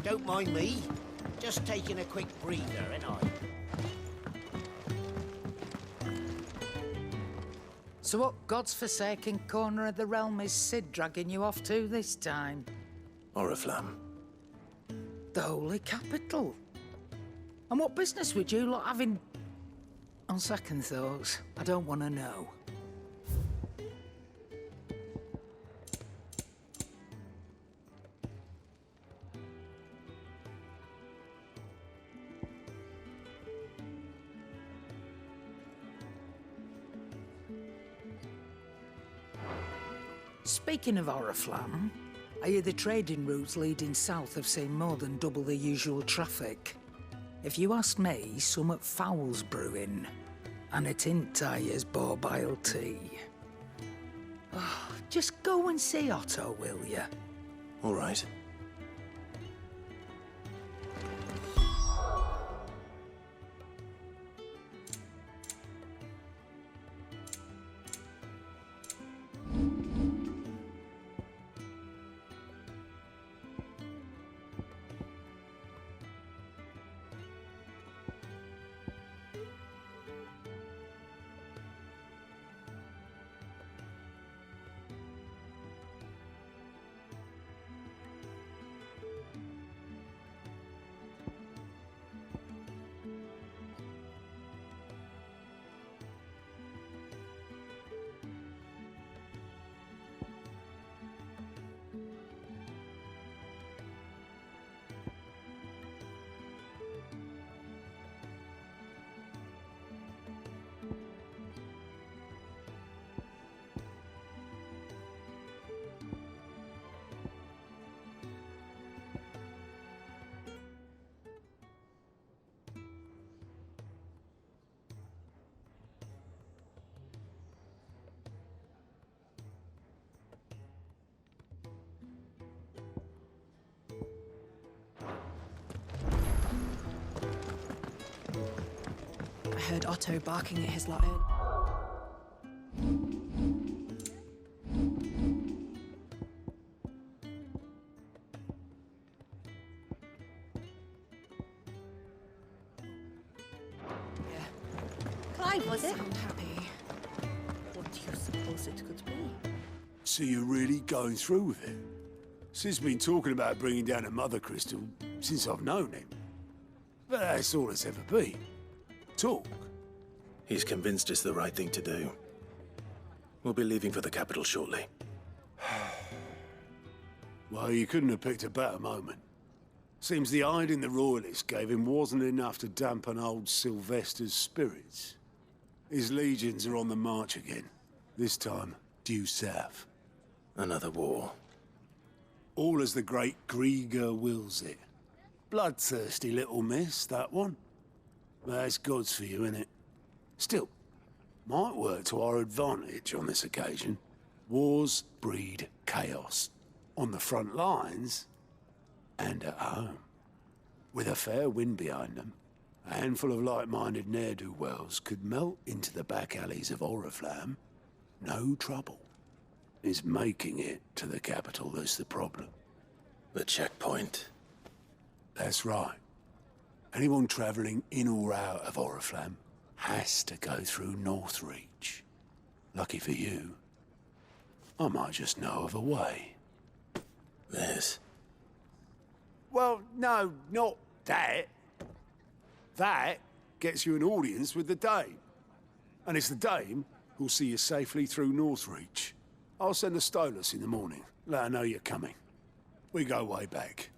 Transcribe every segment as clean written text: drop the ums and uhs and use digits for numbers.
Don't mind me. Just taking a quick breather, ain't I? So what God's forsaken corner of the realm is Sid dragging you off to this time? Oriflamme. The Holy Capital. And what business would you lot having... On second thoughts, I don't want to know. Speaking of Oriflamme, I hear the trading routes leading south have seen more than double the usual traffic. If you ask me, summat foul's brewing, and it ain't Tyre's borbile tea. Oh, just go and see Otto, will ya? All right. I heard Otto barking at his lot. Yeah. Clive, was it? Sound happy. What do you suppose it could be? So you're really going through with it? Sid's been talking about bringing down a mother crystal since I've known him. But that's all it's ever been. Talk. He's convinced it's the right thing to do. We'll be leaving for the capital shortly. Well, you couldn't have picked a better moment. Seems the hiding the royalists gave him wasn't enough to dampen old Sylvester's spirits. His legions are on the march again. This time, due south. Another war. All as the great Grieger wills it. Bloodthirsty little miss, that one. That's God's for you, innit? Still, might work to our advantage on this occasion. Wars breed chaos. On the front lines, and at home. With a fair wind behind them, a handful of like-minded ne'er-do-wells could melt into the back alleys of Oriflamme. No trouble. It's making it to the capital that's the problem. The checkpoint. That's right. Anyone travelling in or out of Oriflamme has to go through Northreach. Lucky for you, I might just know of a way. This. Well, no, not that. That gets you an audience with the Dame. And it's the Dame who'll see you safely through Northreach. I'll send a Stolas in the morning, let her know you're coming. We go way back,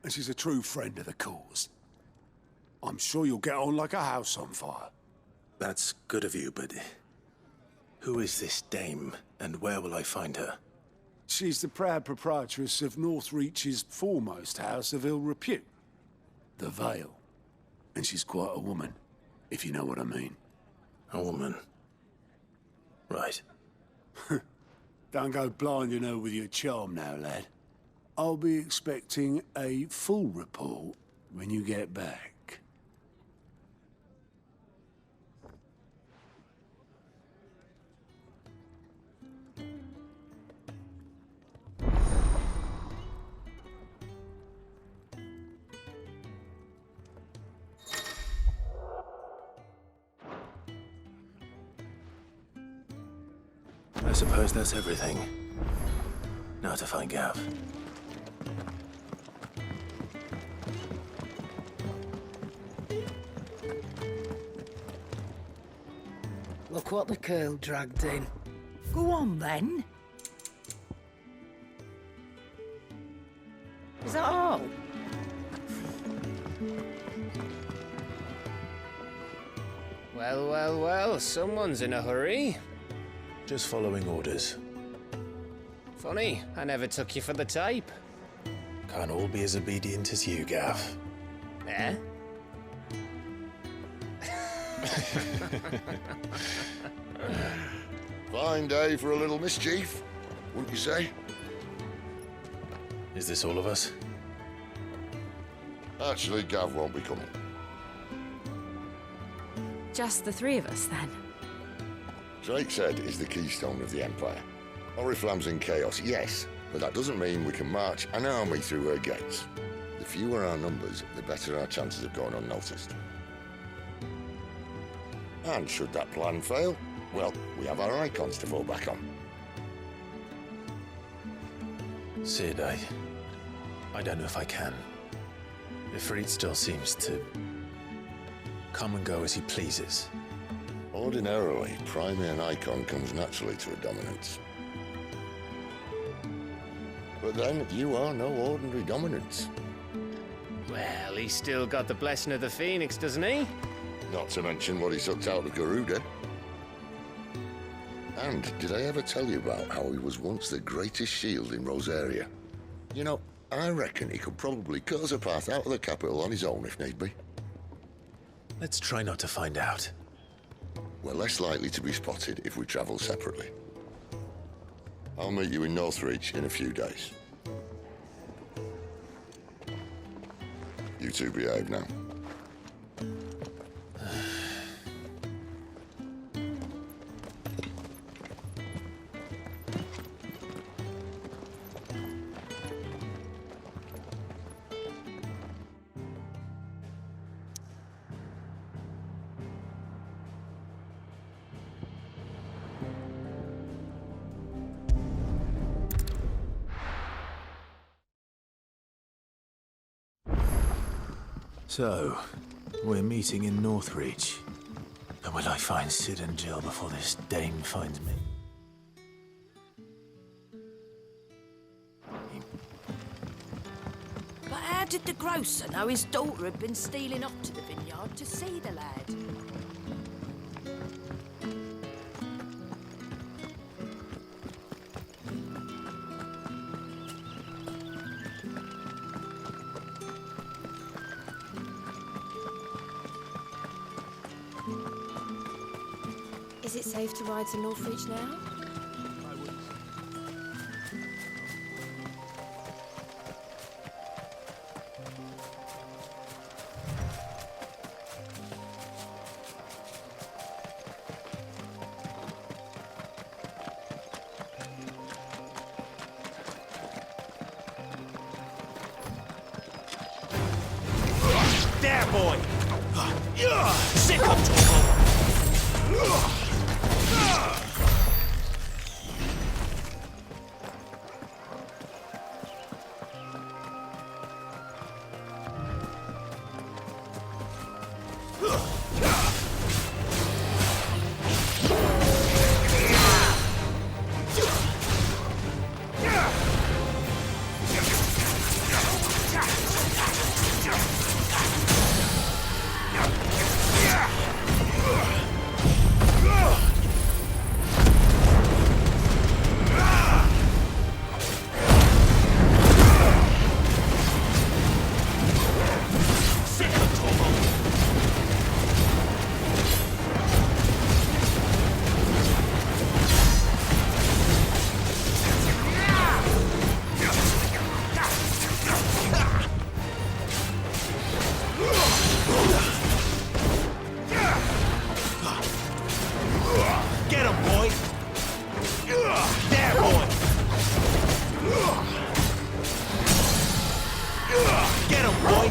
and she's a true friend of the cause. I'm sure you'll get on like a house on fire. That's good of you, but... who is this dame, and where will I find her? She's the proud proprietress of Northreach's foremost house of ill repute, the Vale. And she's quite a woman, if you know what I mean. A woman. Right. Don't go blinding her with your charm now, lad. I'll be expecting a full report when you get back. I suppose that's everything. Now to find Gav. Look what the curl dragged in. Go on, then. Is that all? Well, well, well, someone's in a hurry. Just following orders. Funny, I never took you for the type. Can't all be as obedient as you, Gav. Eh? Fine day for a little mischief, wouldn't you say? Is this all of us? Actually, Gav won't be coming. Just the three of us, then. Drake's Head is the keystone of the Empire. Oriflamme's in chaos, yes, but that doesn't mean we can march an army through her gates. The fewer our numbers, the better our chances of going unnoticed. And should that plan fail, well, we have our icons to fall back on. Sid, I don't know if I can. Ifrit still seems to come and go as he pleases. Ordinarily, priming an icon comes naturally to a dominance. But then, you are no ordinary dominance. Well, he's still got the blessing of the Phoenix, doesn't he? Not to mention what he sucked out of Garuda. And did I ever tell you about how he was once the greatest shield in Rosaria? You know, I reckon he could probably cut us a path out of the capital on his own if need be. Let's try not to find out. We're less likely to be spotted if we travel separately. I'll meet you in Northreach in a few days. You two behave now. So, we're meeting in Northreach. But will I find Sid and Jill before this dame finds me? But how did the grocer know his daughter had been stealing off to the vineyard to see the lad? Is it safe to ride to Northreach now? There, boy! Sick of trouble! Get him, boy! There, boy! Get him, boy!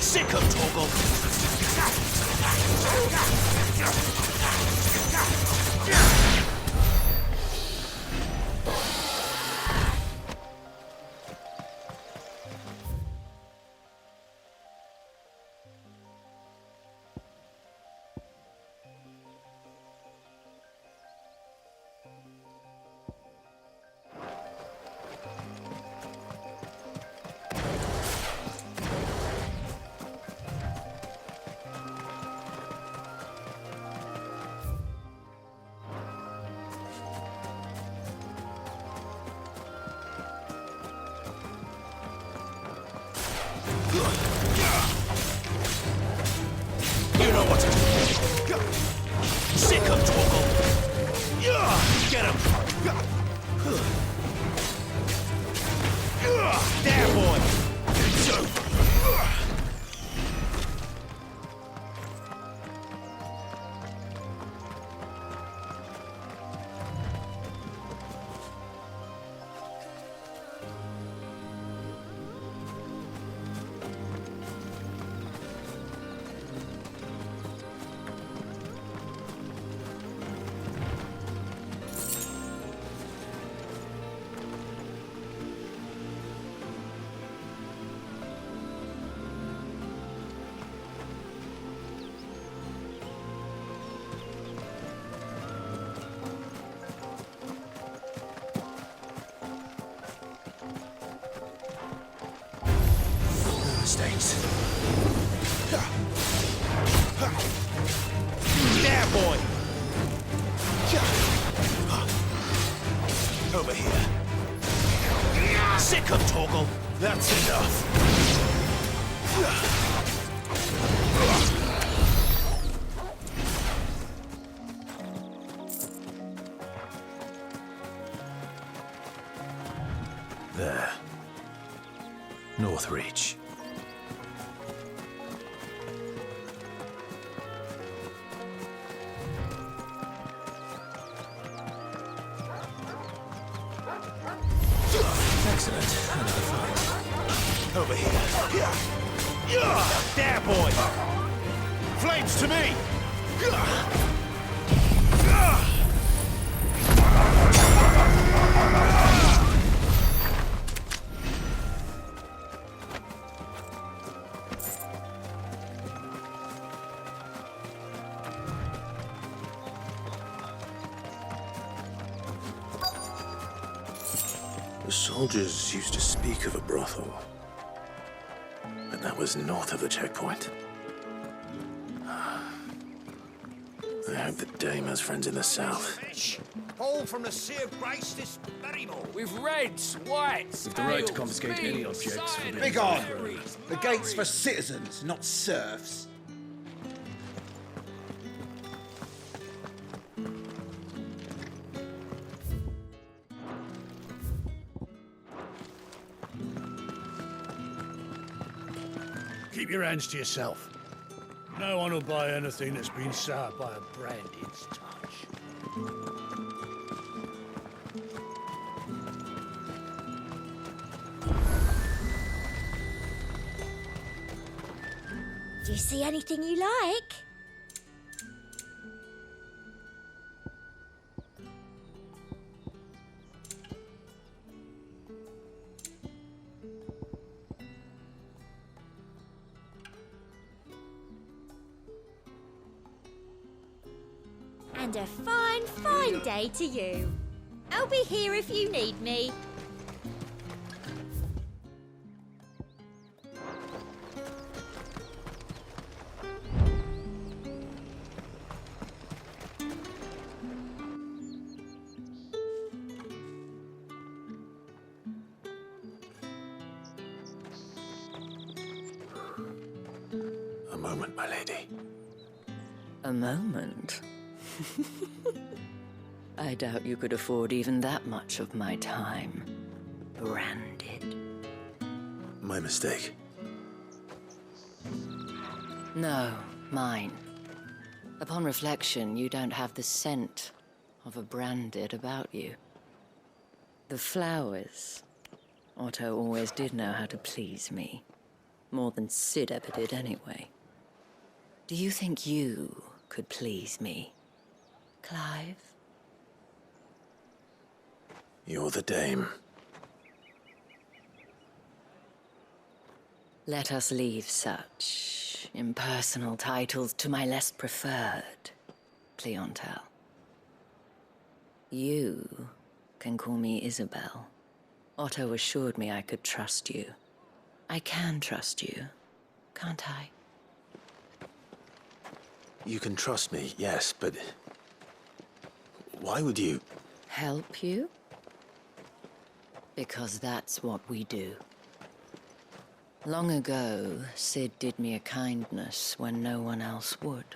Sick of Toggle! Get him! There, boy! Mistakes. There, boy! Over here. Sick of Torgal. That's enough. There. Northreach. Excellent. Another fight. Over here. There, boy! Flames to me! The soldiers used to speak of a brothel, but that was north of the checkpoint. I hope the dame has friends in the south. All from the Sea of Grace this merrymore. With reds, whites, With the right to confiscate any objects for the... Big on! The gate's for citizens, not serfs. Keep your hands to yourself. No one will buy anything that's been soured by a branded's touch. Do you see anything you like? And a fine, fine day to you. I'll be here if you need me. A moment, my lady. A moment? I doubt you could afford even that much of my time. Branded. My mistake. No, mine. Upon reflection, you don't have the scent of a branded about you. The flowers. Otto always did know how to please me. More than Sid ever did anyway. Do you think you could please me, Clive? You're the dame. Let us leave such impersonal titles to my less preferred clientele. You can call me Isabel. Otto assured me I could trust you. I can trust you, can't I? You can trust me, yes, but... why would you... Help you? Because that's what we do. Long ago, Sid did me a kindness when no one else would.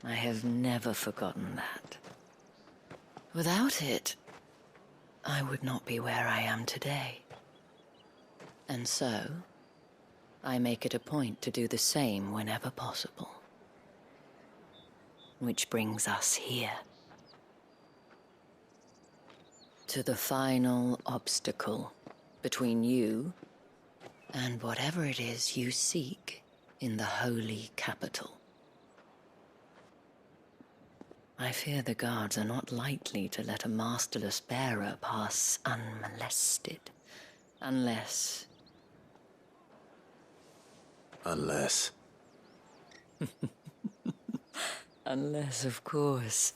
I have never forgotten that. Without it, I would not be where I am today. And so, I make it a point to do the same whenever possible. Which brings us here. To the final obstacle between you and whatever it is you seek in the holy capital. I fear the guards are not likely to let a masterless bearer pass unmolested. Unless... Unless... Unless, of course,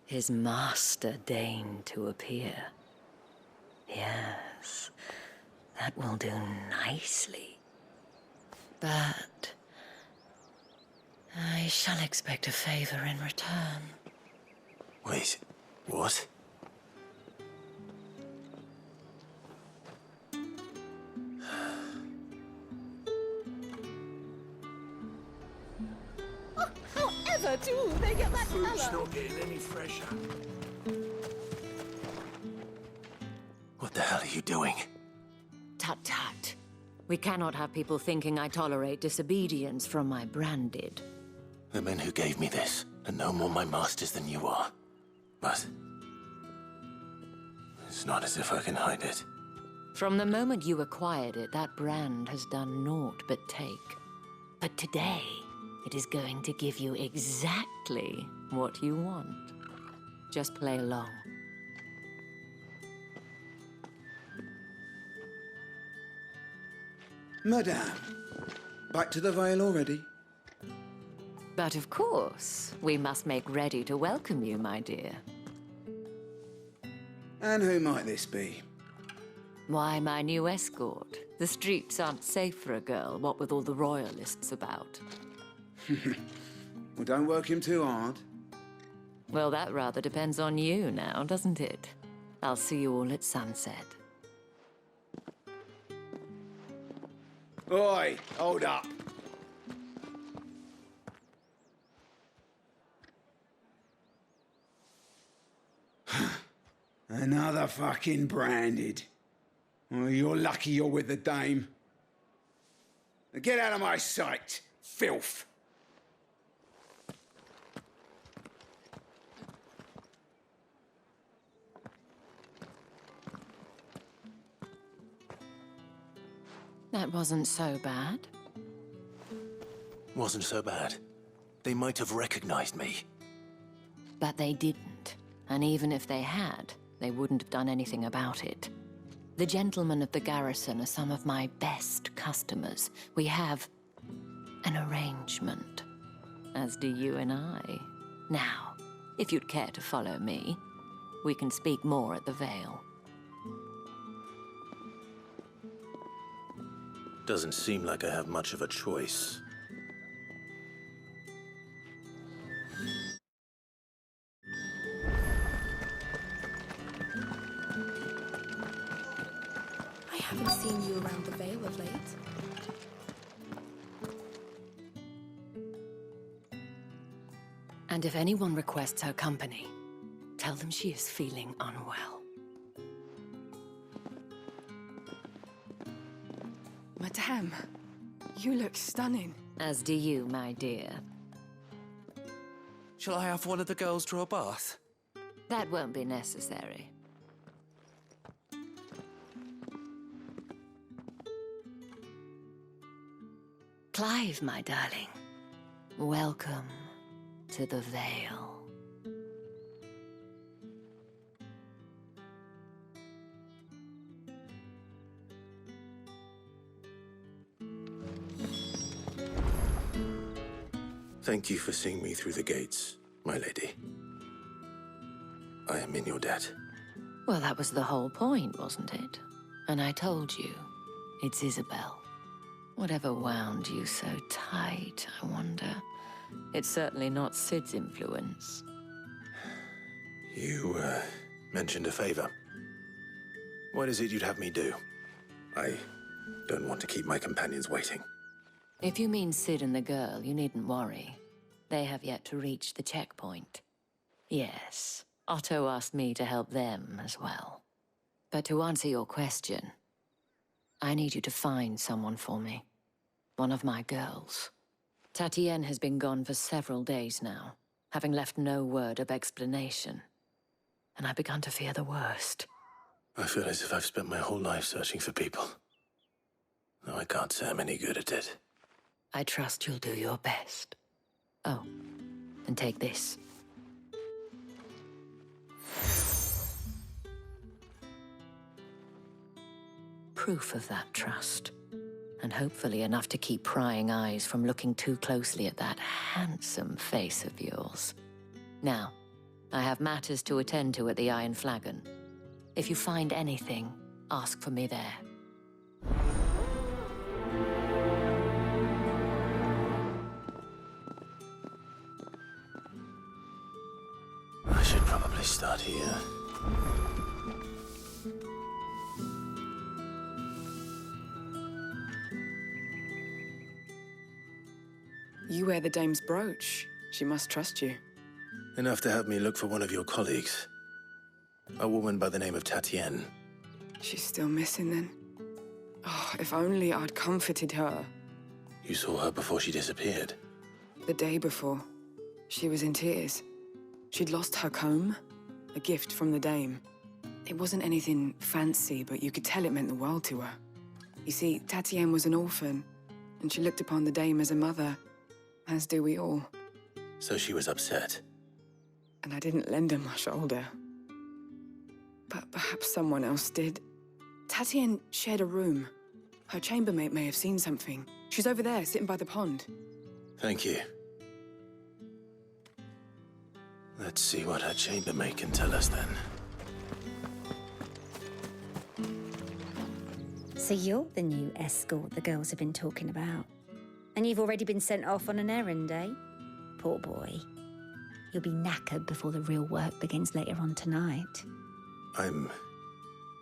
his master deigned to appear. Yes, that will do nicely. But... I shall expect a favor in return. Wait, what? However, do they get that Food's colour? not getting any fresher. What the hell are you doing? Tut-tut. We cannot have people thinking I tolerate disobedience from my branded. The men who gave me this are no more my masters than you are. But... it's not as if I can hide it. From the moment you acquired it, that brand has done naught but take. But today, it is going to give you exactly what you want. Just play along. Madame, back to the Vale already? But of course, we must make ready to welcome you, my dear. And who might this be? Why, my new escort. The streets aren't safe for a girl, what with all the royalists about. Well, don't work him too hard. Well, that rather depends on you now, doesn't it? I'll see you all at sunset. Oi, hold up. Another fucking branded. Oh, you're lucky you're with the dame. Now get out of my sight, filth. That wasn't so bad. Wasn't so bad. They might have recognized me. But they didn't. And even if they had, they wouldn't have done anything about it. The gentlemen of the garrison are some of my best customers. We have an arrangement, as do you and I. Now, if you'd care to follow me, we can speak more at the Vale. Doesn't seem like I have much of a choice. I haven't seen you around the Vale of late. And if anyone requests her company, tell them she is feeling unwell. Madame, you look stunning. As do you, my dear. Shall I have one of the girls draw a bath? That won't be necessary. Clive, my darling. Welcome to the Vale. Thank you for seeing me through the gates, my lady. I am in your debt. Well, that was the whole point, wasn't it? And I told you, it's Isabel. Whatever wound you so tight, I wonder. It's certainly not Sid's influence. You, mentioned a favor. What is it you'd have me do? I don't want to keep my companions waiting. If you mean Sid and the girl, you needn't worry. They have yet to reach the checkpoint. Yes, Otto asked me to help them as well. But to answer your question, I need you to find someone for me. One of my girls. Tatienne has been gone for several days now, having left no word of explanation. And I've begun to fear the worst. I feel as if I've spent my whole life searching for people. Though I can't say I'm any good at it. I trust you'll do your best. Oh, and take this. Proof of that trust. And hopefully enough to keep prying eyes from looking too closely at that handsome face of yours. Now, I have matters to attend to at the Iron Flagon. If you find anything, ask for me there. I should probably start here. You wear the dame's brooch. She must trust you. Enough to have me look for one of your colleagues. A woman by the name of Tatienne. She's still missing then? Oh, if only I'd comforted her. You saw her before she disappeared? The day before. She was in tears. She'd lost her comb, a gift from the dame. It wasn't anything fancy, but you could tell it meant the world to her. You see, Tatienne was an orphan, and she looked upon the dame as a mother, as do we all. So she was upset. And I didn't lend her my shoulder. But perhaps someone else did. Tatienne shared a room. Her chambermaid may have seen something. She's over there, sitting by the pond. Thank you. Let's see what her chambermaid can tell us then. So you're the new escort the girls have been talking about. And you've already been sent off on an errand, eh? Poor boy. You'll be knackered before the real work begins later on tonight. I'm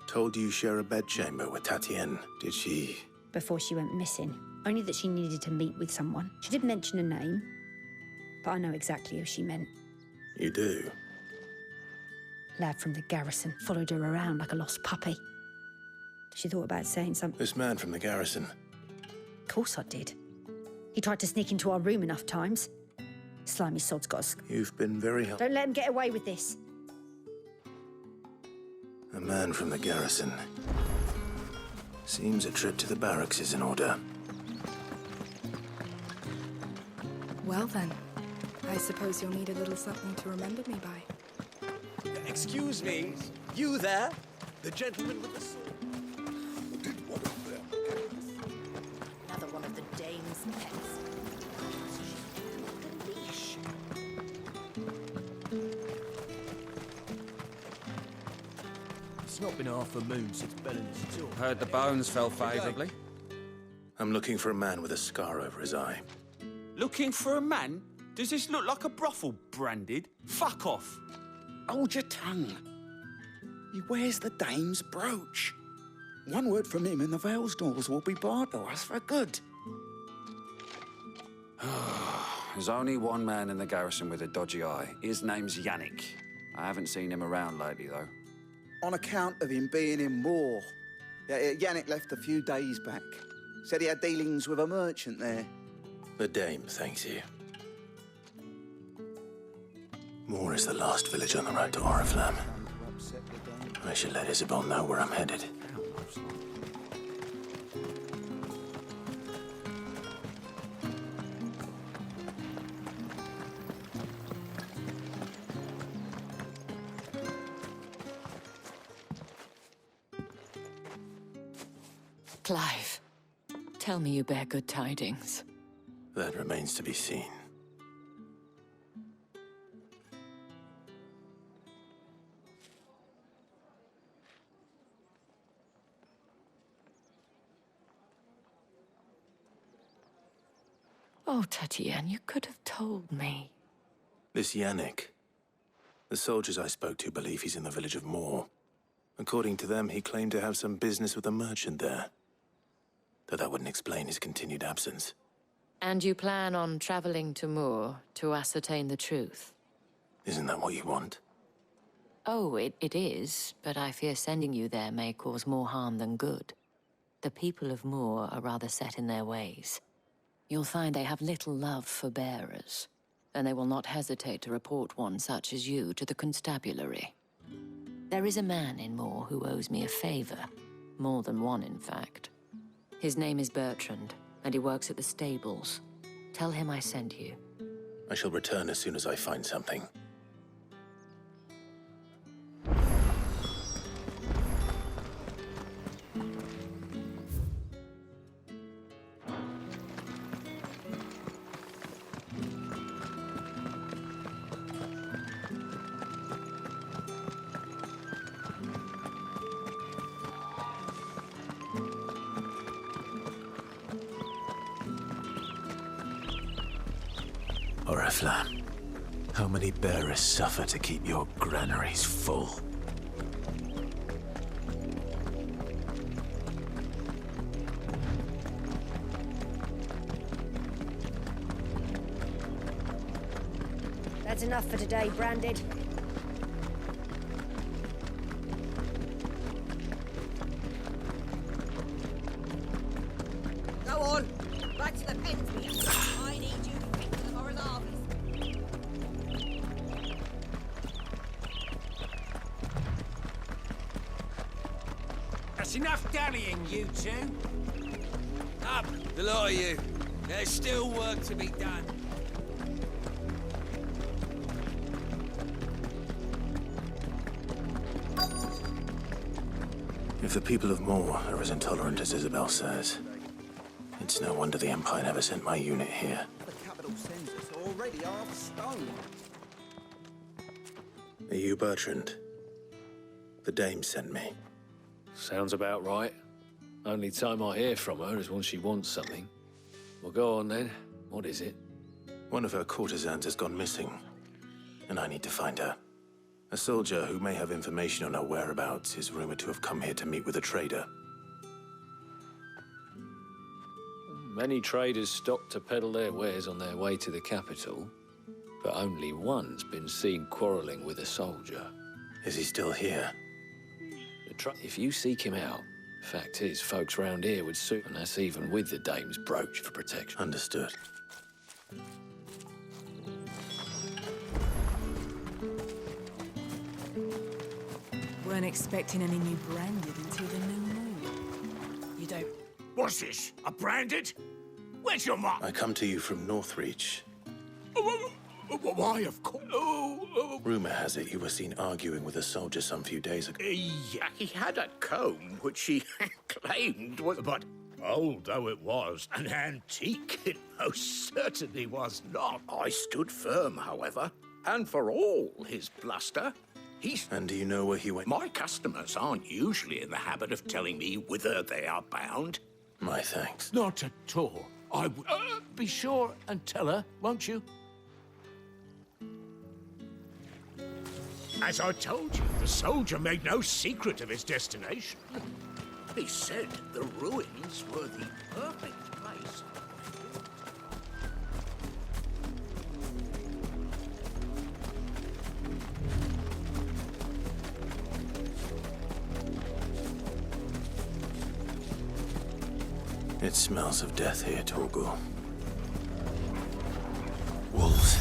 told you share a bedchamber with Tatienne. Did she... Before she went missing. Only that she needed to meet with someone. She did mention a name, but I know exactly who she meant. You do? Lad from the garrison followed her around like a lost puppy. She thought about saying something. This man from the garrison? Of course I did. He tried to sneak into our room enough times. Slimy sod's got us. You've been very helpful. Don't let him get away with this. A man from the garrison. Seems a trip to the barracks is in order. Well then, I suppose you'll need a little something to remember me by. Excuse me, you there? The gentleman with the sword. Another one of the dame's pets. It's not been half a moon since Bellen's tour. Heard the bones fell favourably. I'm looking for a man with a scar over his eye. Looking for a man? Does this look like a brothel, Branded? Fuck off. Hold your tongue. He wears the dame's brooch. One word from him and the Vale's doors will be barred to us for good. There's only one man in the garrison with a dodgy eye. His name's Yannick. I haven't seen him around lately, though. On account of him being in war. Yannick left a few days back. Said he had dealings with a merchant there. The dame thanks you. Moor is the last village on the road to Oriflamme. I should let Isabel know where I'm headed. Clive, tell me you bear good tidings. That remains to be seen. Oh, Tatienne, you could have told me. This Yannick. The soldiers I spoke to believe he's in the village of Moor. According to them, he claimed to have some business with a merchant there. Though that wouldn't explain his continued absence. And you plan on traveling to Moor to ascertain the truth? Isn't that what you want? Oh, it is, but I fear sending you there may cause more harm than good. The people of Moor are rather set in their ways. You'll find they have little love for bearers, and they will not hesitate to report one such as you to the constabulary. There is a man in Moor who owes me a favor. More than one, in fact. His name is Bertrand, and he works at the stables. Tell him I sent you. I shall return as soon as I find something. Oriflamme, how many bearers suffer to keep your granaries full? That's enough for today, Branded. Go on. Back to the pens, me. I need you to pick the tomorrow's harvest. That's enough dallying, you two. Up, the lot of you. There's still work to be done. If the people of Moor are as intolerant as Isabel says, it's no wonder the Empire never sent my unit here. The capital census are already half stone. Are you Bertrand? The dame sent me. Sounds about right. Only time I hear from her is when she wants something. Well, go on then. What is it? One of her courtesans has gone missing, and I need to find her. A soldier who may have information on her whereabouts is rumored to have come here to meet with a trader. Many traders stop to peddle their wares on their way to the capital, but only one's been seen quarreling with a soldier. Is he still here? If you seek him out, fact is, folks round here would suit, and that's even with the dame's brooch for protection. Understood. Weren't expecting any new Branded until the new moon. You don't... What's this? A Branded? Where's your mark? I come to you from Northreach. Why, of course. Rumor has it you were seen arguing with a soldier some few days ago. Yeah, he had a comb which he claimed was... But old though it was, an antique it most certainly was not. I stood firm, however, and for all his bluster, And do you know where he went? My customers aren't usually in the habit of telling me whither they are bound. My thanks. Not at all. I would... be sure and tell her, won't you? As I told you, the soldier made no secret of his destination. He said the ruins were the perfect place. It smells of death here, Torgal. Wolves.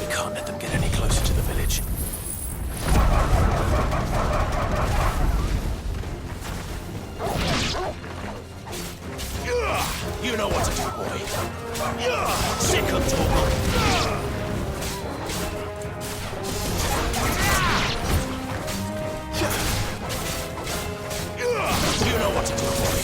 We can't let them get any closer to the village. You know what to do, boy. Sick of Torgal. You know what to do, boy.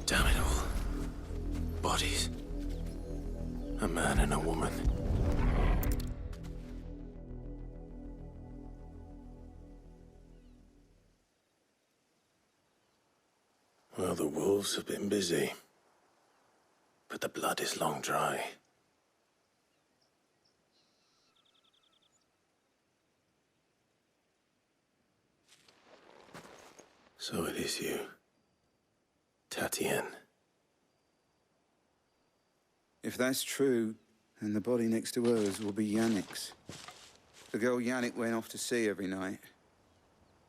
Damn it all. Bodies. A man and a woman. Well, the wolves have been busy. but the blood is long dry. So it is you, Tatienne. If that's true, then the body next to hers will be Yannick's. The girl Yannick went off to see every night.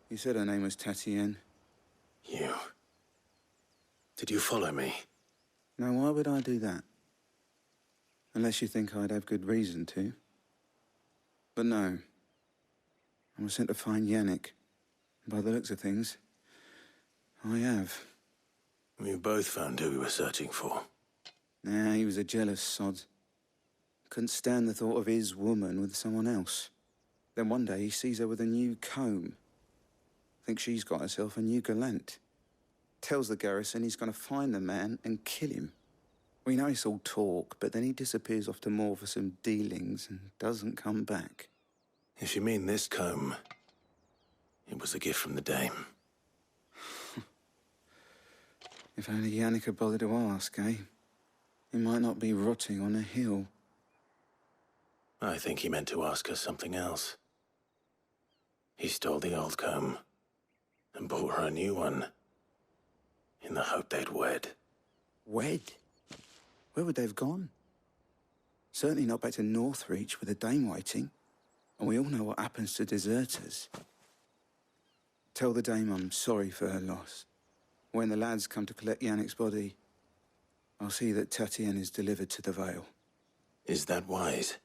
You said her name was Tatienne. You... Did you follow me? Now, why would I do that? Unless you think I'd have good reason to. But no. I was sent to find Yannick. By the looks of things, I have. We both found who we were searching for. Nah, he was a jealous sod. Couldn't stand the thought of his woman with someone else. Then one day he sees her with a new comb. Thinks she's got herself a new gallant. Tells the garrison he's going to find the man and kill him. We know it's all talk, but then he disappears off to Moor for some dealings and doesn't come back. If you mean this comb, it was a gift from the dame. If only Yannick had bothered to ask, eh? He might not be rotting on a hill. I think he meant to ask her something else. He stole the old comb and bought her a new one in the hope they'd wed. Wed? Where would they have gone? Certainly not back to Northreach with a dame waiting. And we all know what happens to deserters. Tell the dame I'm sorry for her loss. When the lads come to collect Yannick's body, I'll see that Tatienne is delivered to the Vale. Is that wise?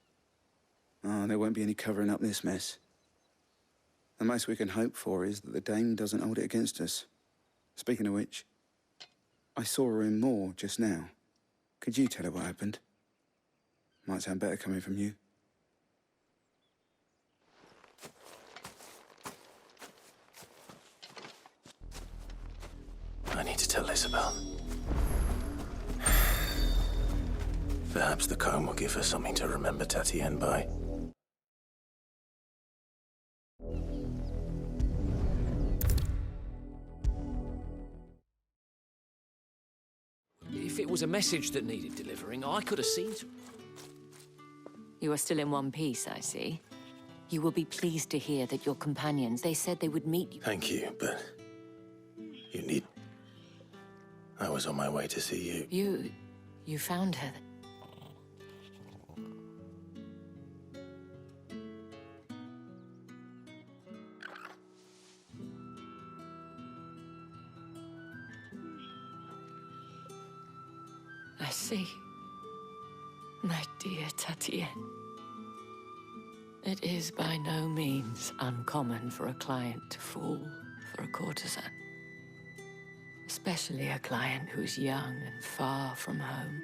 Oh, there won't be any covering up this mess. The most we can hope for is that the dame doesn't hold it against us. Speaking of which, I saw her in Moor just now. Could you tell her what happened? Might sound better coming from you. I need to tell Isabel. Perhaps the comb will give her something to remember Tatienne by. If it was a message that needed delivering, I could have seen to it. You are still in one piece, I see. You will be pleased to hear that your companions, they said they would meet you. Thank you, but you need... I was on my way to see you. You found her. I see. My dear Tatienne. It is by no means uncommon for a client to fall for a courtesan. Especially a client who's young and far from home.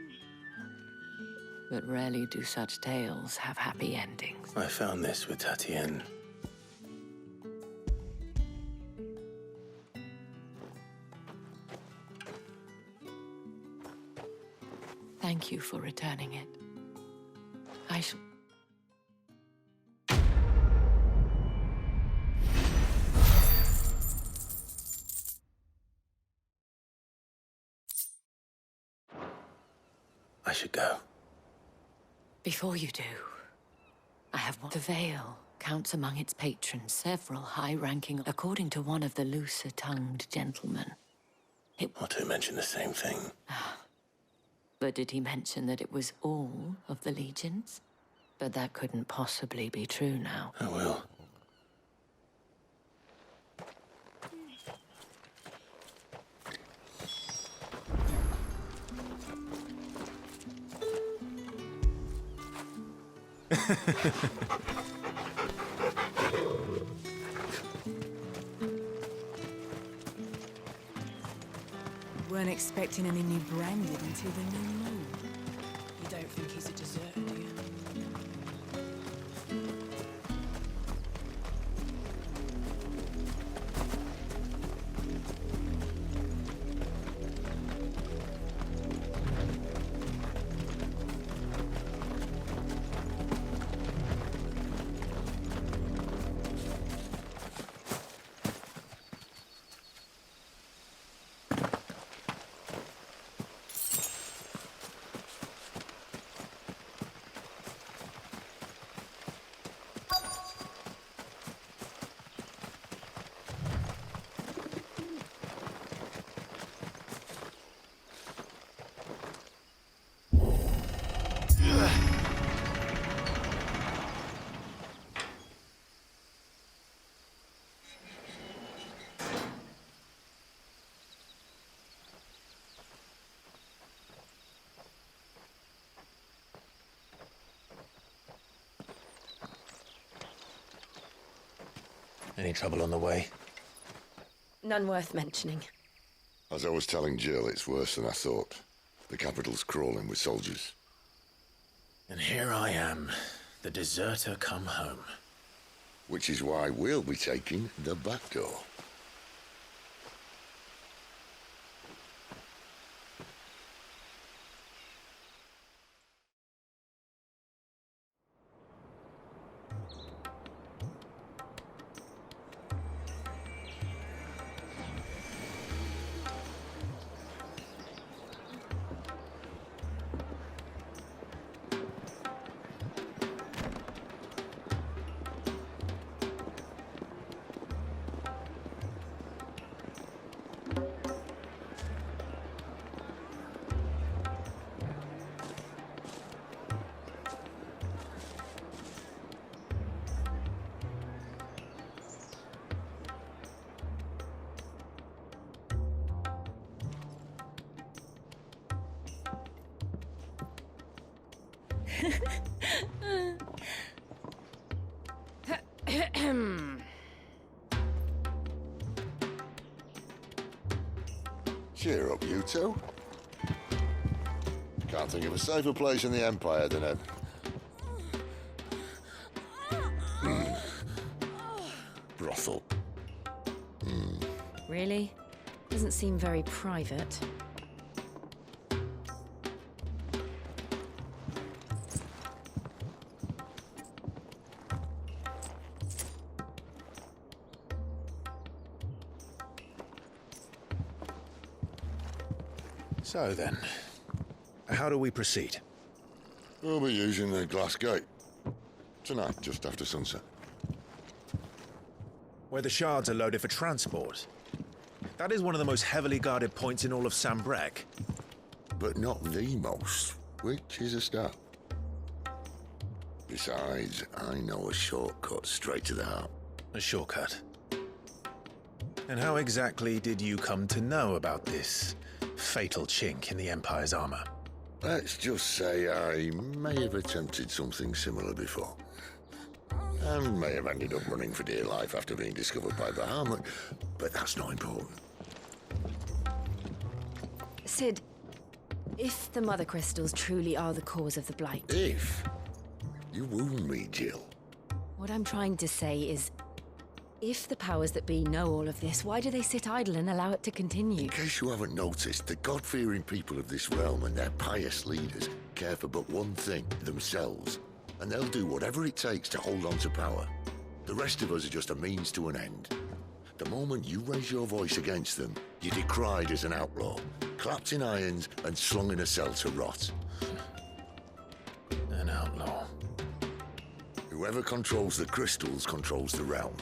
But rarely do such tales have happy endings. I found this with Tatienne. Thank you for returning it. I shall... I should go. Before you do, I have one. The Vale counts among its patrons several high-ranking, according to one of the looser-tongued gentlemen. Not to mention the same thing. But did he mention that it was all of the legions? But that couldn't possibly be true now. I will. Weren't expecting any new branded until the new moon. You don't think he's a deserter, do you? Any trouble on the way? None worth mentioning. As I was telling Jill, it's worse than I thought. The capital's crawling with soldiers. And here I am, the deserter come home. Which is why we'll be taking the back door. Cheer up, you two. Can't think of a safer place in the Empire than a... brothel. Really? Doesn't seem very private. So then, how do we proceed? We'll be using the glass gate. Tonight, just after sunset. Where the shards are loaded for transport. That is one of the most heavily guarded points in all of Sambrek. But not the most, which is a start. Besides, I know a shortcut straight to the heart. A shortcut? And how exactly did you come to know about this fatal chink in the Empire's armor? Let's just say I may have attempted something similar before. And may have ended up running for dear life after being discovered by Bahamut, but that's not important. Sid, if the Mother Crystals truly are the cause of the Blight... If? You wound me, Jill. What I'm trying to say is, if the powers that be know all of this, why do they sit idle and allow it to continue? In case you haven't noticed, the God-fearing people of this realm and their pious leaders care for but one thing, themselves. And they'll do whatever it takes to hold on to power. The rest of us are just a means to an end. The moment you raise your voice against them, you're decried as an outlaw, clapped in irons and slung in a cell to rot. An outlaw. Whoever controls the crystals controls the realm.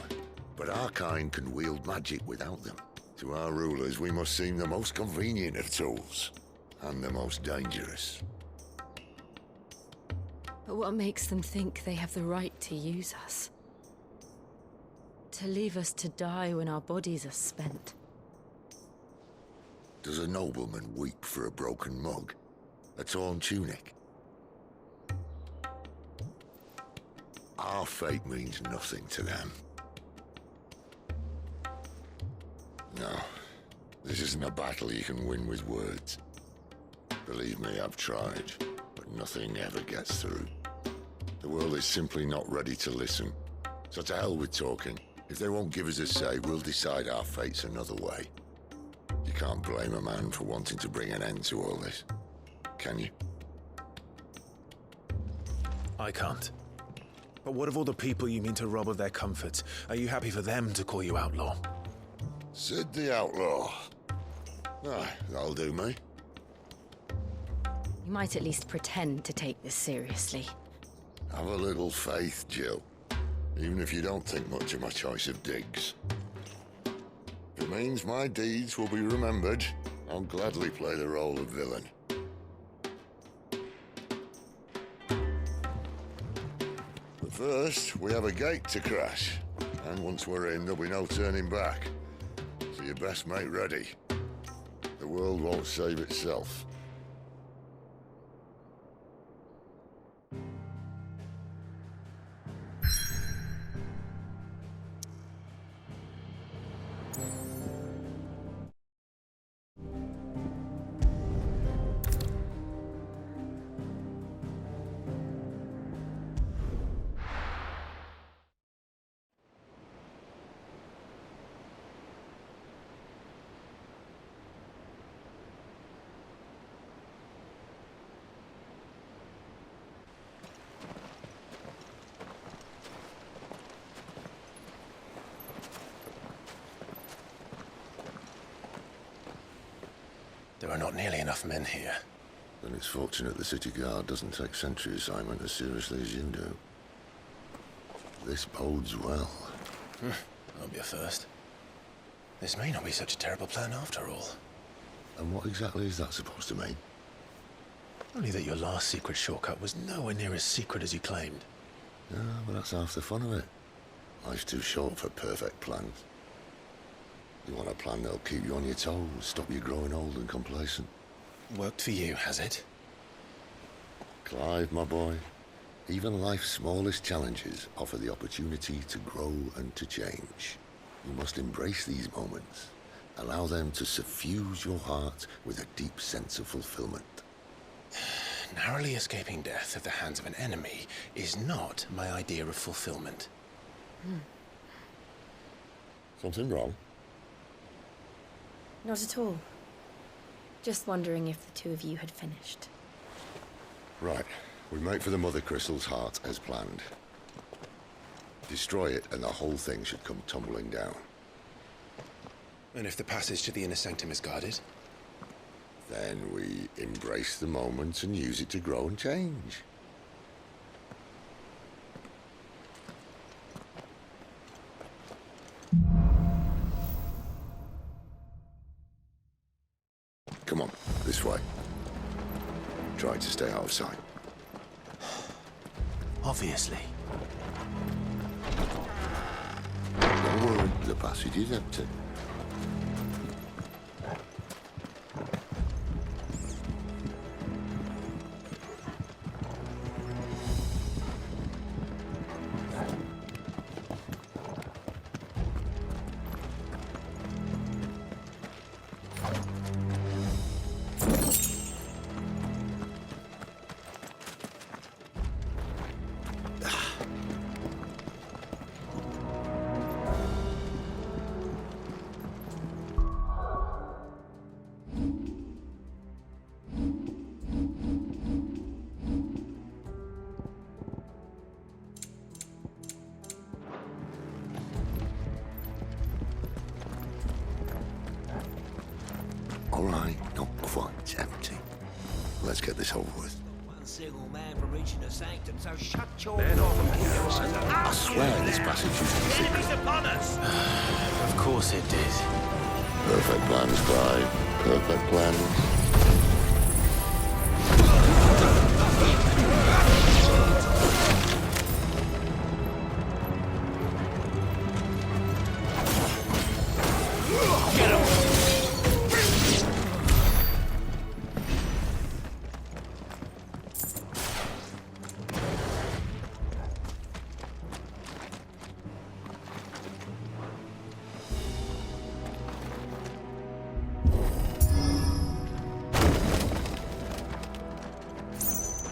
But our kind can wield magic without them. To our rulers, we must seem the most convenient of tools, and the most dangerous. But what makes them think they have the right to use us? To leave us to die when our bodies are spent? Does a nobleman weep for a broken mug? A torn tunic? Our fate means nothing to them. No, this isn't a battle you can win with words. Believe me, I've tried, but nothing ever gets through. The world is simply not ready to listen. So to hell with talking. If they won't give us a say, we'll decide our fates another way. You can't blame a man for wanting to bring an end to all this, can you? I can't. But what of all the people you mean to rob of their comforts? Are you happy for them to call you outlaw? Sid the Outlaw. Ah, that'll do me. You might at least pretend to take this seriously. Have a little faith, Jill. Even if you don't think much of my choice of digs. If it means my deeds will be remembered, I'll gladly play the role of villain. But first, we have a gate to crash. And once we're in, there'll be no turning back. So you best make ready. The world won't save itself. There are not nearly enough men here. Then it's fortunate the city guard doesn't take sentry assignment as seriously as you do. This bodes well. I'll be a first. This may not be such a terrible plan after all. And what exactly is that supposed to mean? Only that your last secret shortcut was nowhere near as secret as you claimed. Yeah, but that's half the fun of it. Life's too short for perfect plans. You want a plan that'll keep you on your toes, stop you growing old and complacent. Worked for you, has it? Clive, my boy, even life's smallest challenges offer the opportunity to grow and to change. You must embrace these moments. Allow them to suffuse your heart with a deep sense of fulfillment. Narrowly escaping death at the hands of an enemy is not my idea of fulfillment. Something wrong? Not at all. Just wondering if the two of you had finished. Right. We make for the Mother Crystal's heart as planned. Destroy it and the whole thing should come tumbling down. And if the passage to the inner sanctum is guarded? Then we embrace the moment and use it to grow and change. Come on, this way. Try to stay out of sight. Obviously. Don't worry, the passage is empty. All right, not quite empty. Let's get this over with. One single man for reaching the sanctum, so shut your Men door. often garrison. I swear this passage used to be The secret. enemy's upon us! Of course it did. Perfect plans, Clive. Perfect plans.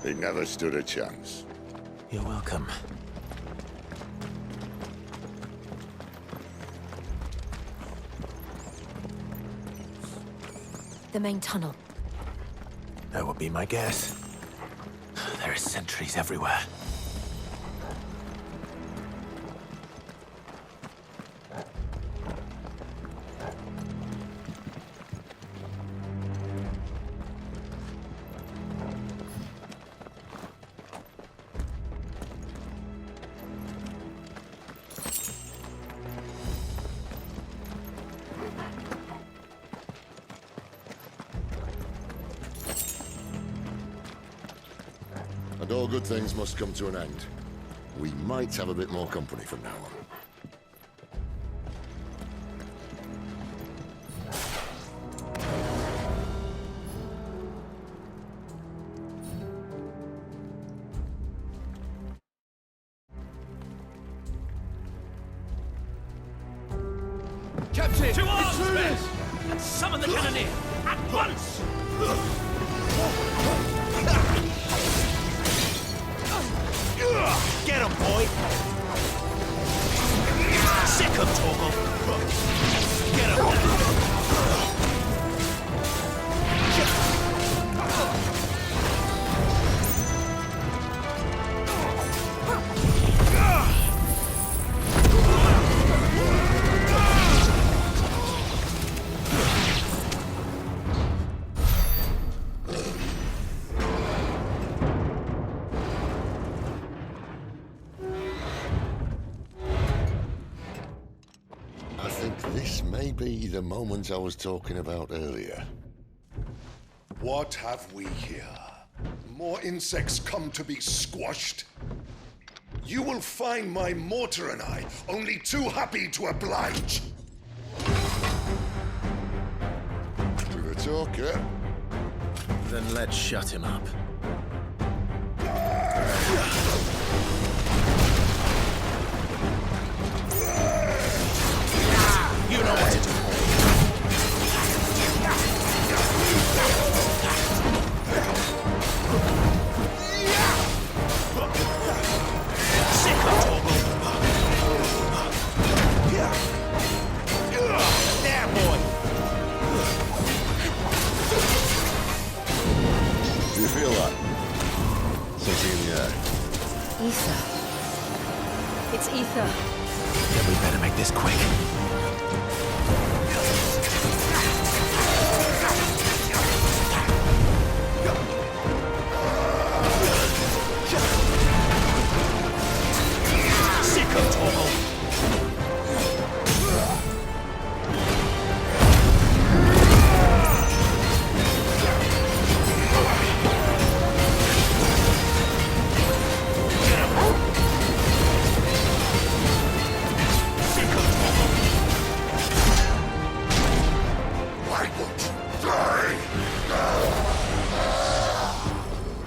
He never stood a chance. You're welcome. The main tunnel. That would be my guess. There are sentries everywhere. And all good things must come to an end. We might have a bit more company from now on. Captain! To arms, men! And summon the cannoneer! At once! Get him, boy! Sick him, Torgal! Get him! be the moment I was talking about earlier. What have we here? More insects come to be squashed? You will find my mortar and I only too happy to oblige. With a talker? Then let's shut him up. You know what to do. Sick of Toggle. There, boy. Do you feel that? Something in the air. Ether. It's ether. Then we better make this quick. Sick of Toggle.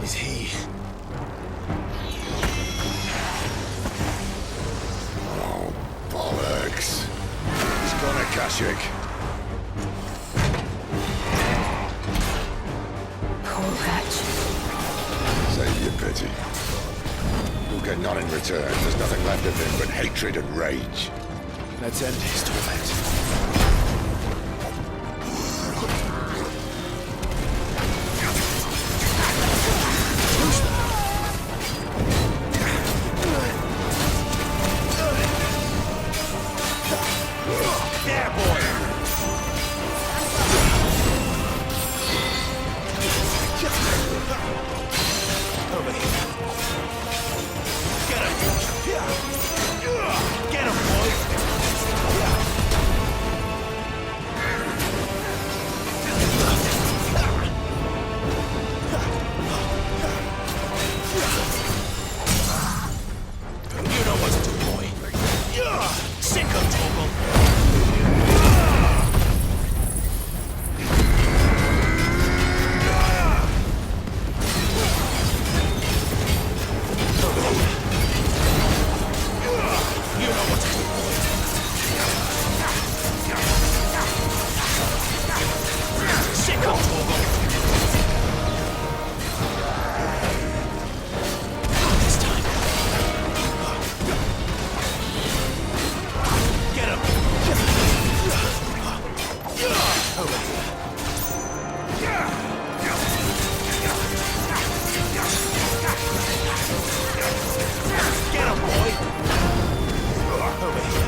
Is he? Oh, bollocks. He's gone, Akashic. Poor wretch. Save your pity. You'll get none in return. There's nothing left of him but hatred and rage. Let's end his torment. There, boy. Over here. Get him. Get him, boy. You know what to do, boy. Sick of Toggle. You know what to do, boy. Sick of Toggle. This time. Get him. Over here. Get him, boy. Over here.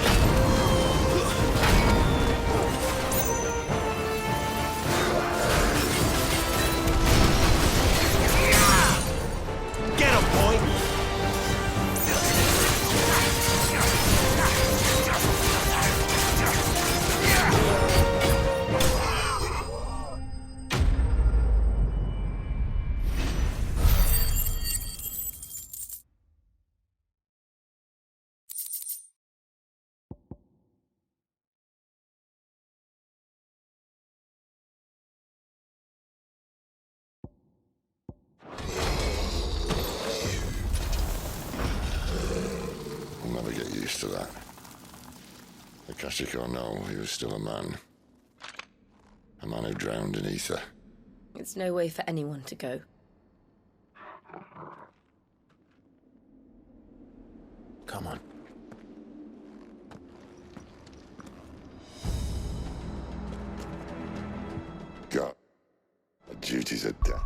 Get him, boy. I'll never get used to that. Akashic or no, he was still a man. A man who drowned in ether. It's no way for anyone to go. Come on. Got the duties of death.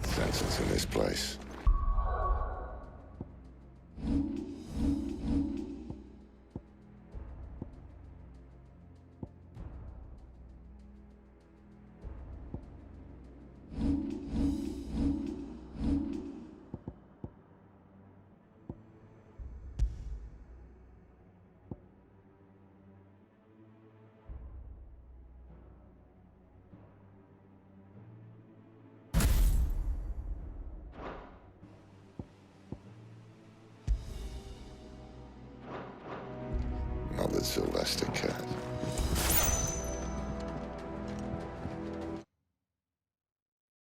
Sentence in this place. Not that Sylvester cared.